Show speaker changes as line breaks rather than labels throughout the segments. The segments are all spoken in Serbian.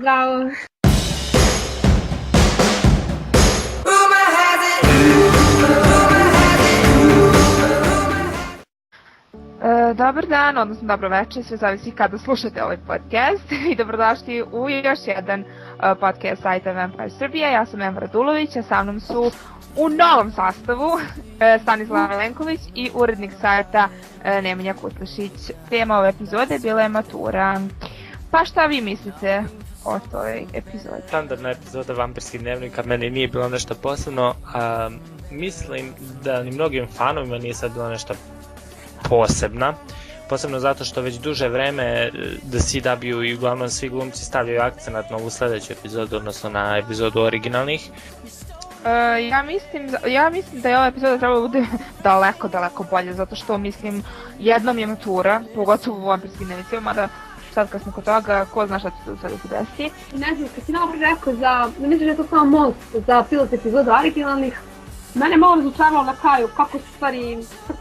Zdravo.
Dobar dan, odnosno dobro večer, sve zavisi kada slušate ovaj podcast i dobrodošli u još jedan podcast sajta Vampire Srbije. Ja sam Emma Radulović, a sa mnom su u novom sastavu Stanislav Milenković i urednik sajta Nemanja Kutlešić. Tema ove epizode bila je matura. Pa šta vi mislite o toj epizodi?
Standardna epizoda Vampirskih dnevnika meni nije bilo nešto posebno, a mislim da ni mnogim fanovima nije sad bilo nešto posebno zato što već duže vreme The CW i uglavnom svi glumci stavljaju akcenat na ovu sledeću epizodu, odnosno na epizodu originalnih.
Ja mislim da je ova epizoda trebala bude daleko bolje, zato što mislim jednom je matura, pogotovo u Vampirskim dnevnicima, mada sad kad smo kod toga, ko zna šta će se sada se desi.
Ne znam, kad si malo prije rekao ne mislim da je to samo most za pilot epizoda originalnih, mene malo razočaralo na kraju kako su stvari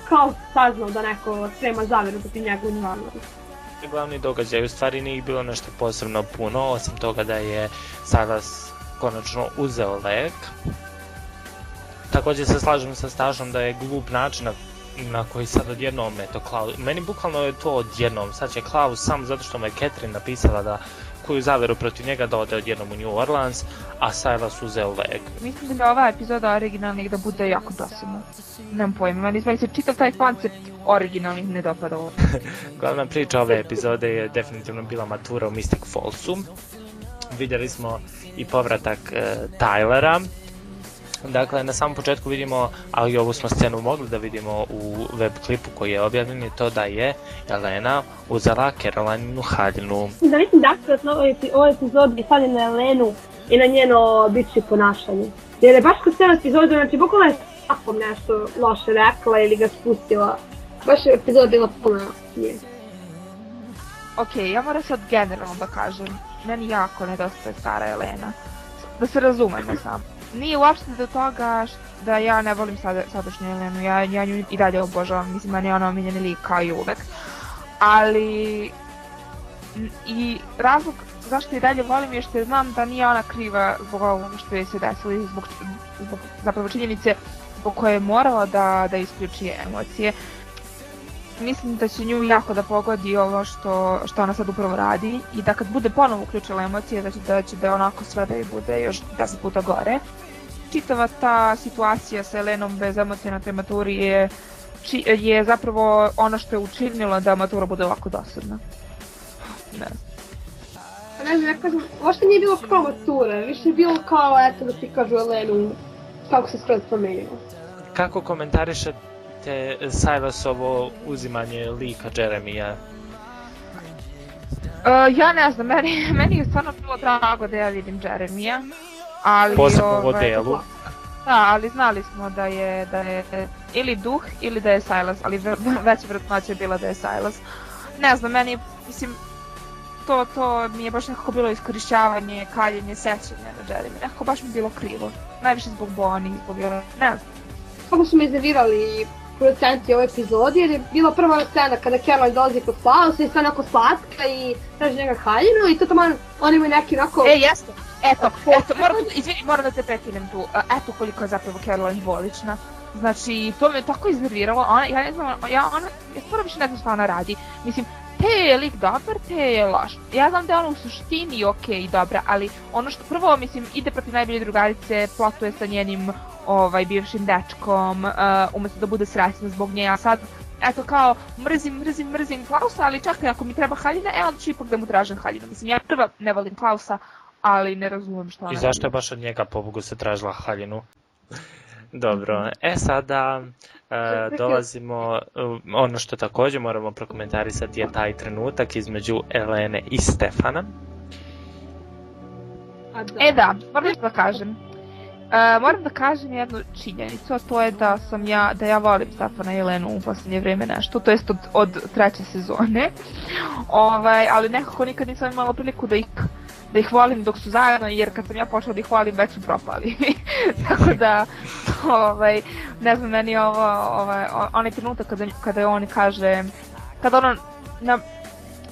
kao saznao da neko sprema zavjeru protiv njega u njavnu.
Glavni događaj u stvari nije bilo nešto posebno puno, osim toga da je Silas konačno uzeo lek. Također se slažem sa Stašom da je glup način na koji sad odjednom eto Klaus, meni bukvalno je to odjednom, sad će Klaus samo zato što mu je Catherine napisala da koju zavjeru protiv njega da ode odjednom u New Orleans, a Silas uzeo lek.
Mislim da ova epizoda originalnih da bude jako dosadna. Nemam pojma, meni se čitav taj koncept originalnih ne dopada ovo.
Glavna priča ove epizode je definitivno bila matura u Mystic Fallsu. Vidjeli smo i povratak Tylera. Dakle, na samom početku vidimo, ali ovu smo scenu mogli da vidimo u web klipu koji je objavljen, je to da je Elena uzela Carolininu haljinu.
Da mislim da akcent na ovoj epizodi je stavljen na Elenu i na njeno biće ponašanje. Jer je baš kod scena epizodu, znači bukvalno je svakom nešto loše rekla ili ga spustila. Baš je epizoda bila puna nje.
Ok, ja moram sad generalno da kažem, meni jako nedostaje stara Elena. Da se razumemo samo. Nije uopšte do toga da ja ne volim sadašnju Elenu, ja nju i dalje obožavam, mislim da je ona omiljeni lik kao i uvek. Ali i razlog zašto i dalje volim je što znam da nije ona kriva zbog ovoga što je se desilo i zbog zapravo činjenice zbog koje je morala da isključi emocije. Mislim da će nju jako da pogodi ovo što ona sad upravo radi i da kad bude ponovo uključila emocije da će da onako sve da joj bude još 10 puta gore. Čitava ta situacija sa Elenom bez emocije na toj maturi je zapravo ono što je učinilo da matura bude ovako dosadna. Ne
znam, ja kažem, uopšte nije bilo kao matura, više je bilo kao eto da ti kažu Elenu kako se skroz promenilo.
Kako komentarišete Silasovo uzimanje lika Jeremija?
Ja ne znam, meni je stvarno bilo drago da ja vidim Jeremija.
Posebno u delu.
Da, ali znali smo da je ili duh ili da je Silas, ali veća vjerojatnoća je bila da je Silas. Ne znam, meni, mislim, to mi je baš nekako bilo iskorišćavanje, kaljenje, sećanje na Jeremija. Nekako baš mi bilo krivo. Najviše zbog Bonnie, zbog ne znam.
Kako su me iznervirali producenti ove epizodi, jer je bila prva scena kada Caroline dolazi kod Klausa i sve onako slatka i traži njega haljinu i to tamo oni imaju neki onako...
Jeste, eto, moram da te prekinem tu, eto koliko je zapravo Caroline dvolična. Znači, to me tako iznerviralo, ja ne znam, ja stvarno više ne znam šta ona radi. Mislim, te je lik dobar, te je loš. Ja znam da je ona u suštini okej i dobra, ali ono što prvo, mislim, ide protiv najbolje drugarice, plotuje sa njenim bivšim dečkom, umjesto da bude srećna zbog nje, a sad, eto kao, mrzim Klausa, ali čakaj, ako mi treba haljina, onda ću ipak da mu tražim haljinu. Mislim, ja prva ne volim Klausa, ali ne razumijem što ona radi.
I zašto je baš od njega pobogu se tražila haljinu? Dobro, sada dolazimo, ono što također moramo prokomentarisati je taj trenutak između Elene i Stefana.
Da, moram da kažem. Moram da kažem jednu činjenicu, a to je da ja volim Stefana i Elenu u posljednje vrijeme nešto, to jest od treće sezone, ali nekako nikad nisam imala priliku da ih volim dok su zajedno, jer kad sam ja počela da ih volim već su propali. Tako da, ne znam, meni onaj trenutak kada on kaže, kada ono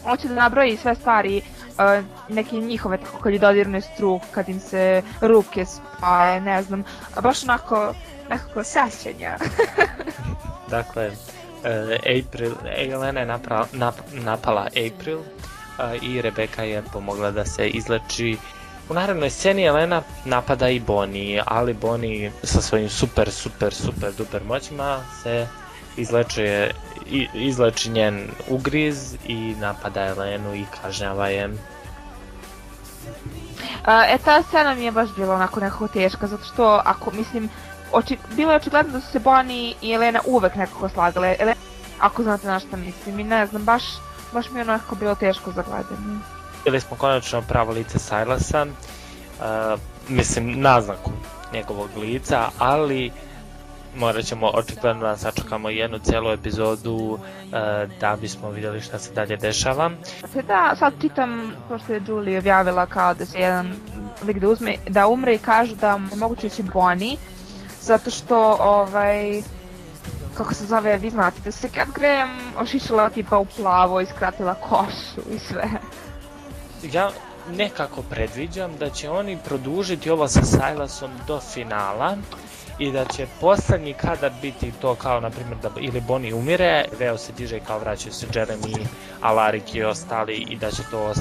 hoće da nabroji sve stvari neke njihove, tako kad je dodirne struk, kad im se ruke spaje, ne znam, baš onako nekako sećanja.
Dakle, Elena je napala April i Rebecca je pomogla da se izleči. U narednoj sceni Elena napada i Bonnie, ali Bonnie sa svojim super duper moćima se izleči njen ugriz i napada Elenu i kažnjava je.
Ta scena mi je baš bila onako nekako teška, zato što bilo je očigledno da su se Bonnie i Elena uvek nekako slagale. Ako znate na šta mislim, i ne znam, baš mi je onako bilo teško za gledanje.
Vidjeli smo konačno pravo lice Silasa, mislim naznaku njegovog lica, ali morat ćemo očigledno da sačekamo jednu celu epizodu da bismo vidjeli šta se dalje dešava.
Da, sad čitam, pošto je Julie objavila kao da će jedan lik da umre i kažu da je moguće će Bonnie, zato što kako se zove, vi znate da se Cat Graham ošišala tipa u plavo i skratila košu i sve.
Ja nekako predviđam da će oni produžiti ovo sa Silasom do finala i da će poslednji kadar biti to kao na primjer da ili Bonnie umire, Veo se diže kao vraćaju se Jeremy, Alaric i ostali i da će to